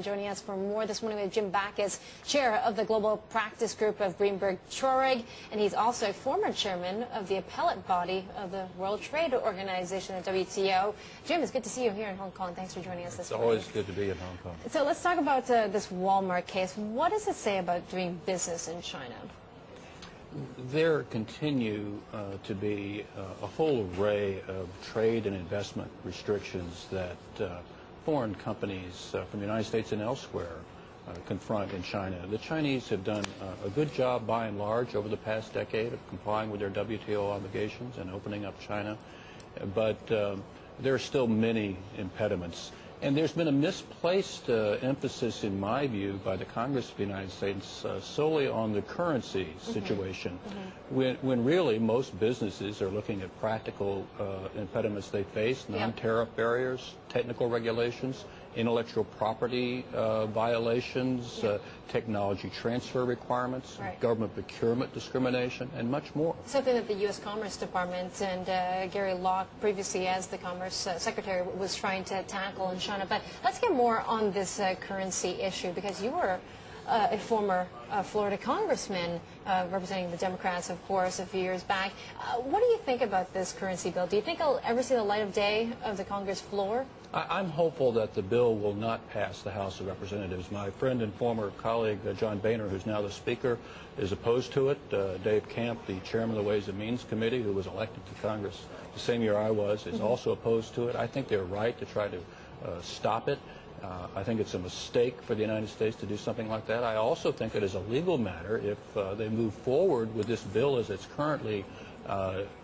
Joining us for more this morning with Jim Bacchus, chair of the Global Practice Group of Greenberg Traurig, and he's also former chairman of the appellate body of the World Trade Organization, the WTO. Jim, it's good to see you here in Hong Kong. Thanks for joining us this morning. It's always good to be in Hong Kong. So let's talk about this Walmart case. What does it say about doing business in China? There continue to be a whole array of trade and investment restrictions that foreign companies from the United States and elsewhere confront in China. The Chinese have done a good job by and large over the past decade of complying with their WTO obligations and opening up China, but there are still many impediments. And there's been a misplaced emphasis, in my view, by the Congress of the United States solely on the currency situation, when really most businesses are looking at practical impediments they face, non-tariff barriers, technical regulations, intellectual property violations, technology transfer requirements, government procurement discrimination, and much more. Something that the U.S. Commerce Department and Gary Locke, previously as the Commerce Secretary, was trying to tackle in China. But let's get more on this currency issue, because you were a former Florida congressman representing the Democrats, of course, a few years back. What do you think about this currency bill? Do you think it'll ever see the light of day of the Congress floor? I'm hopeful that the bill will not pass the House of Representatives. My friend and former colleague, John Boehner, who's now the Speaker, is opposed to it. Dave Camp, the chairman of the Ways and Means Committee, who was elected to Congress the same year I was, is also opposed to it. I think they're right to try to stop it. I think it's a mistake for the United States to do something like that. I also think it is a legal matter if they move forward with this bill as it's currently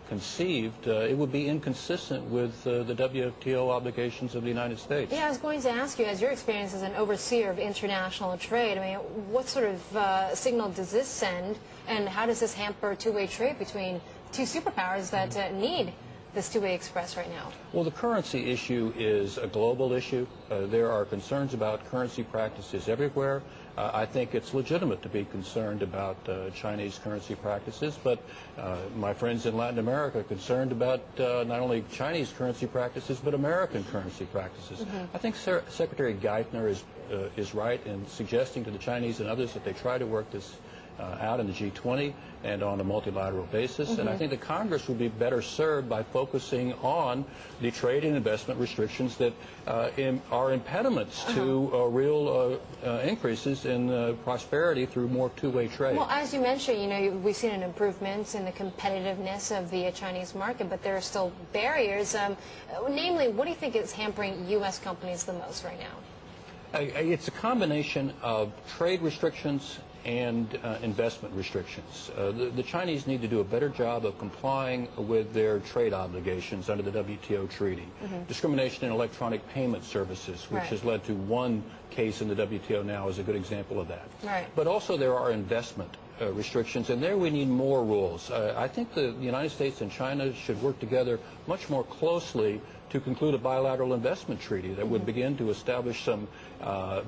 conceived. It would be inconsistent with the WTO obligations of the United States. Yeah, I was going to ask you, as your experience as an overseer of international trade, I mean, what sort of signal does this send, and how does this hamper two-way trade between two superpowers that need this two-way express right now? Well, the currency issue is a global issue. There are concerns about currency practices everywhere. I think it's legitimate to be concerned about Chinese currency practices, but my friends in Latin America are concerned about not only Chinese currency practices, but American currency practices. I think Secretary Geithner is right in suggesting to the Chinese and others that they try to work this out in the G20 and on a multilateral basis. And I think the Congress would be better served by focusing on the trade and investment restrictions that are impediments to real increases in prosperity through more two-way trade. Well, as you mentioned, you know, we've seen an improvement in the competitiveness of the Chinese market, but there are still barriers. Namely, what do you think is hampering U.S. companies the most right now? It's a combination of trade restrictions and investment restrictions. The Chinese need to do a better job of complying with their trade obligations under the WTO treaty. Discrimination in electronic payment services, which has led to one case in the WTO now, is a good example of that. But also there are investment restrictions, and there we need more rules. I think the United States and China should work together much more closely to conclude a bilateral investment treaty that would begin to establish some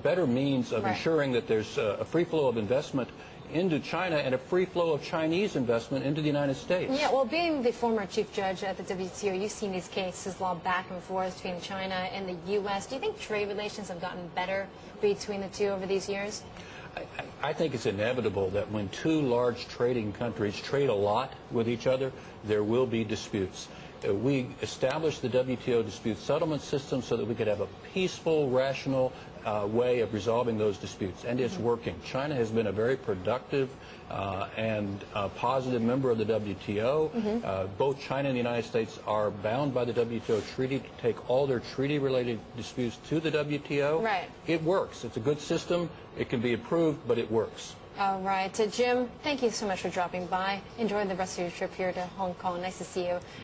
better means of ensuring that there's a free flow of investment into China and a free flow of Chinese investment into the United States. Yeah, well, being the former chief judge at the WTO, you've seen these cases law back and forth between China and the U.S. Do you think trade relations have gotten better between the two over these years? I think it's inevitable that when two large trading countries trade a lot with each other, there will be disputes. We established the WTO dispute settlement system so that we could have a peaceful, rational way of resolving those disputes, and it's working. China has been a very productive and positive member of the WTO. Both China and the United States are bound by the WTO treaty to take all their treaty-related disputes to the WTO. It works. It's a good system. It can be improved, but it works. All right. Jim, thank you so much for dropping by. Enjoy the rest of your trip here to Hong Kong. Nice to see you.